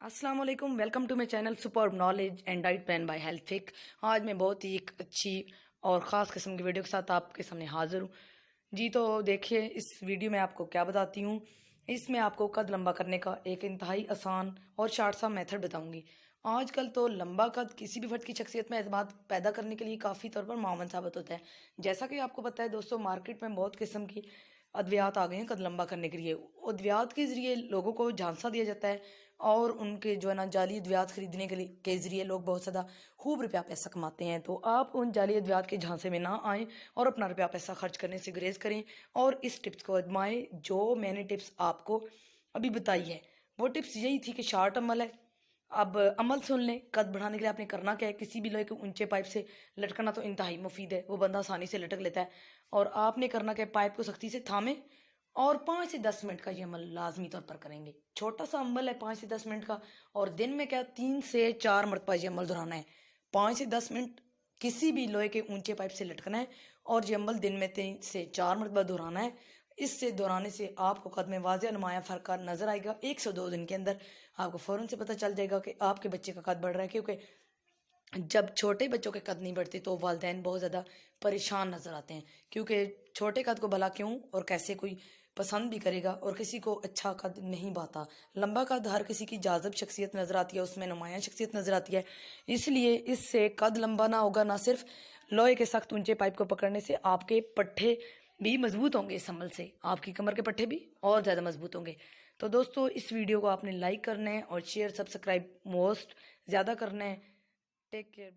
अस्सलाम वालेकुम, welcome to my channel super knowledge and diet plan by health फिक। आज मैं बहुत ही एक अच्छी और ख़ास किस्म की वीडियो के साथ आपके सामने हाजिर हूँ जी। तो देखिए, इस वीडियो में आपको क्या बताती हूँ। इसमें आपको कद लंबा करने का एक इंतहाई आसान और शार्ट सा मेथड बताऊंगी। आजकल तो लंबा कद किसी भी फर्द की शख्सियत में एतमाद पैदा करने के लिए काफ़ी तौर पर मामूल साबित होता है। जैसा कि आपको पता है दोस्तों, मार्केट में बहुत किस्म की अद्वियात आ गए हैं कद लंबा करने के लिए। अद्वियात के ज़रिए लोगों को झांसा दिया जाता है और उनके जो है ना जाली अद्वियात खरीदने के ज़रिए लोग बहुत ज़्यादा खूब रुपया पैसा कमाते हैं। तो आप उन जाली अद्वियात के झांसे में ना आएँ और अपना रुपया पैसा खर्च करने से गुरेज करें और इस टिप्स को आजमाएं। जो मैंने टिप्स आपको अभी बताई है वो टिप्स यही थी कि शार्ट अमल है। अब अमल सुन लें। कद बढ़ाने के लिए आपने करना क्या है, किसी भी लोहे के ऊंचे पाइप से लटकना तो इंतहाई मुफीद है, वो बंदा आसानी से लटक लेता है। और आपने करना क्या है, पाइप को सख्ती से थामे और 5 से 10 मिनट का ये अमल लाजमी तौर पर करेंगे। छोटा सा अमल है 5 से 10 मिनट का, और दिन में क्या 3 से 4 मरतबा ये अमल दोहराना है। 5 से 10 मिनट किसी भी लोहे के ऊंचे पाइप से लटकना है और ये अमल दिन में 3 से 4 मरतबा दोहराना है। इससे दोहराने से आपको कद में वाज़ेह नुमाया फ़र्क नज़र आएगा। 1 से 2 दिन के अंदर आपको फ़ौरन से पता चल जाएगा कि आपके बच्चे का कद बढ़ रहा है, क्योंकि जब छोटे बच्चों के कद नहीं बढ़ते तो वालिदैन बहुत ज़्यादा परेशान नज़र आते हैं, क्योंकि छोटे कद को भला क्यों और कैसे कोई पसंद भी करेगा, और किसी को अच्छा कद नहीं पाता। लंबा कद हर किसी की जाज़ब शख्सियत नज़र आती है, उसमें नुमायाँ शख्सियत नज़र आती है। इसलिए इससे कद लंबा ना होगा, ना सिर्फ लोहे के सख्त ऊंचे पाइप को पकड़ने से आपके पट्ठे भी मजबूत होंगे, इस अमल से आपकी कमर के पट्ठे भी और ज़्यादा मजबूत होंगे। तो दोस्तों, इस वीडियो को आपने लाइक करना है और शेयर सब्सक्राइब मोस्ट ज़्यादा करना है। Take care.